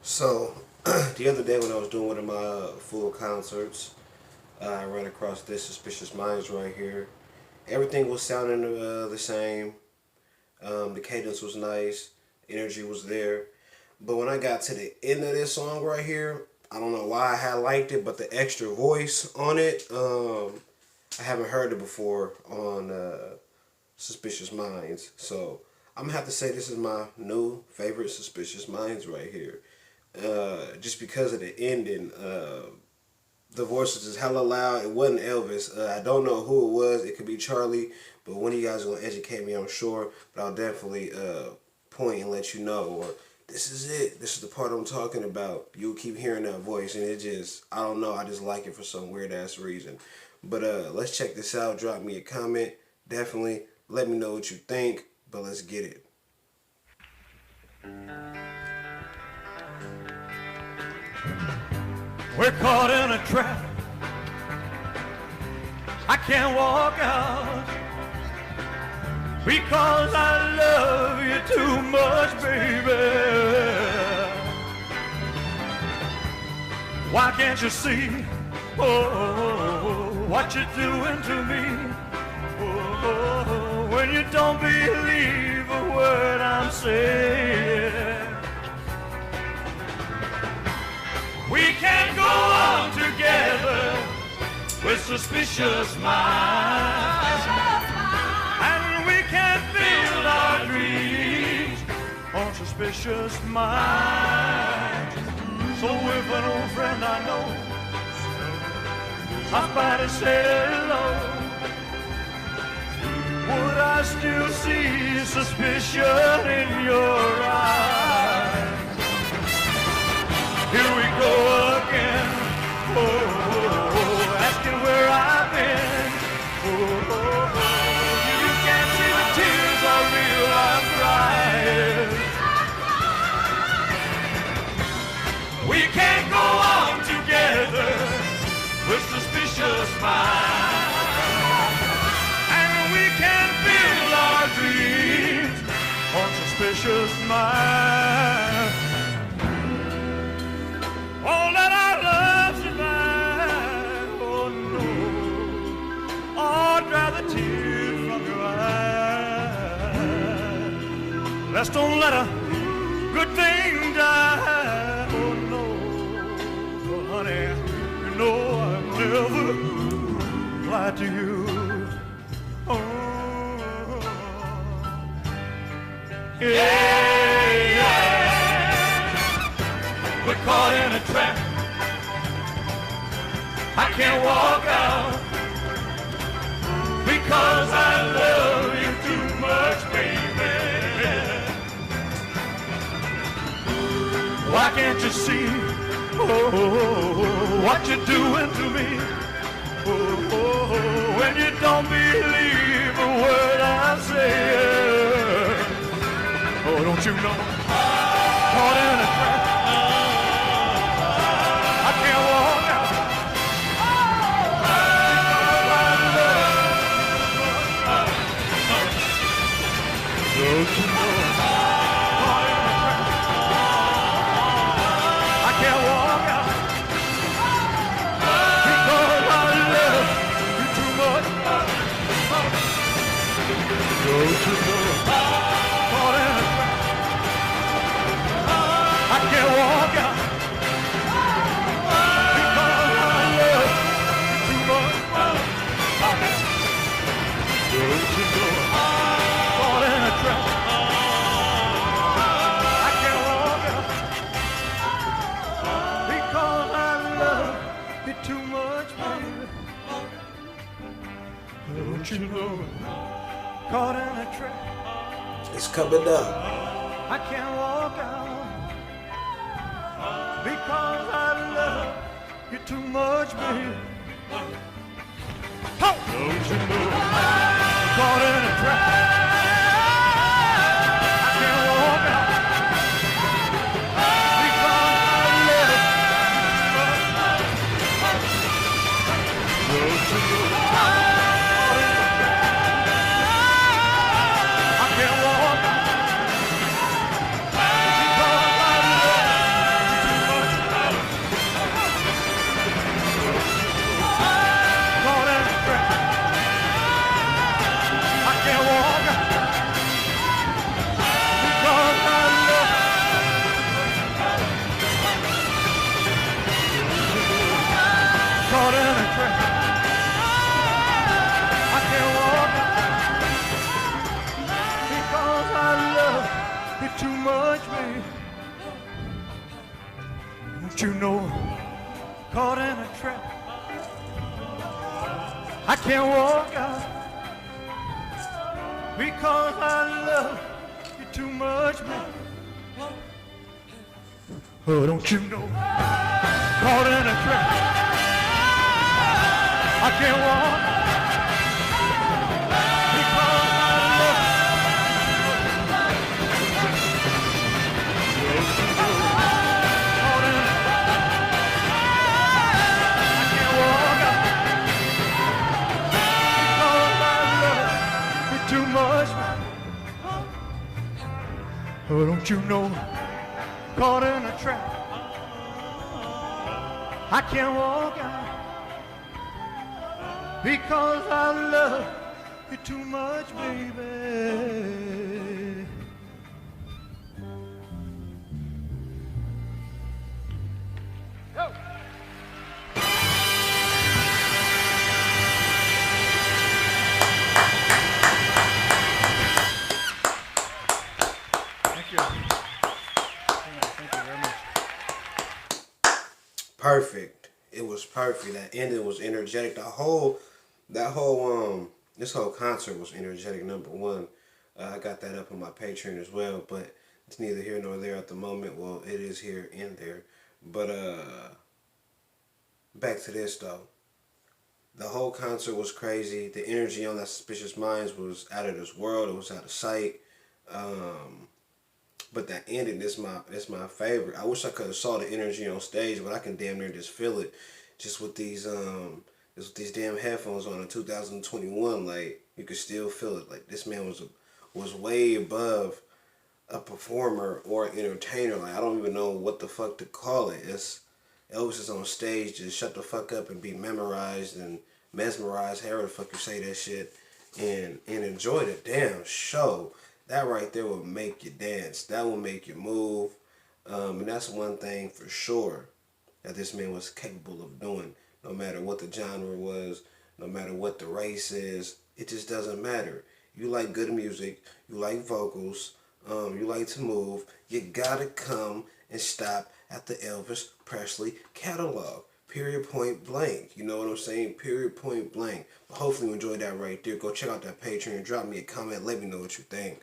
So, the other day when I was doing one of my full concerts, I ran across this Suspicious Minds right here. Everything was sounding the same. The cadence was nice. Energy was there. But when I got to the end of this song right here, I don't know why I had liked it, but the extra voice on it, I haven't heard it before on Suspicious Minds. So I'm gonna have to say this is my new favorite Suspicious Minds right here. Just because of the ending, the voice was just hella loud. It wasn't Elvis. I don't know who it was. It could be Charlie, but one of you guys are gonna educate me, I'm sure. But I'll definitely point and let you know. Or this is it. This is the part I'm talking about. You'll keep hearing that voice, and it just, I don't know. I just like it for some weird ass reason. But let's check this out. Drop me a comment. Definitely let me know what you think. But let's get it. We're caught in a trap. I can't walk out because I love you too much, baby. Why can't you see, what you're doing to me? When you don't believe a word I'm saying. We can't go on together with suspicious minds, and we can't build our dreams on suspicious minds. So if an old friend I know stops by to say hello, would I still see suspicion in your eyes? Here we go again, asking where I've been. You can't see the tears are real, I'm crying. We can't go on together with suspicious minds, and we can't build our dreams on suspicious minds. Oh, let our love survive, oh no. Oh, dry the tears from your eyes. Let's don't let a good thing die, oh no. Oh, honey, you know I've never lied to you. Oh, yeah. We're caught in a trap. I can't walk out because I love you too much, baby. Why can't you see, what you're doing to me? When you don't believe a word I say. Oh, don't you know? Caught in a trap. You know, caught in a trap. It's coming up. I can't walk out because I love you too much, baby. Oh, don't you know, caught in a trap. I can't walk out because I love you too much. Don't you know? me. Don't you know, caught in a trap. I can't walk out because I love you too much, man. Oh, don't you know, caught in a trap. I can't walk because I love you. Caught in a I can't walk out because I love you too much. Oh, don't you know, caught in a trap. I can't walk out because I love you too much, baby. Go. Thank you. Thank you very much. Perfect. It was perfect. That ending was energetic. This whole concert was energetic. Number one, I got that up on my Patreon as well, but it's neither here nor there at the moment. Well, it is here and there, but back to this though. The whole concert was crazy. The energy on that Suspicious Minds was out of this world. It was out of sight. But that ending, it's my favorite. I wish I could have saw the energy on stage, but I can damn near just feel it, just with these damn headphones on in 2021. Like you could still feel it. Like this man was way above a performer or an entertainer. Like I don't even know what the fuck to call it. It's Elvis is on stage, just shut the fuck up and be memorized and mesmerized, however the fuck you say that shit, and enjoy the damn show. That right there will make you dance. That will make you move. And that's one thing for sure that this man was capable of doing. No matter what the genre was, no matter what the race is, it just doesn't matter. You like good music, you like vocals, you like to move, you gotta come and stop at the Elvis Presley catalog. Period, point blank. You know what I'm saying? Period, point blank. But hopefully you enjoyed that right there. Go check out that Patreon. Drop me a comment. Let me know what you think.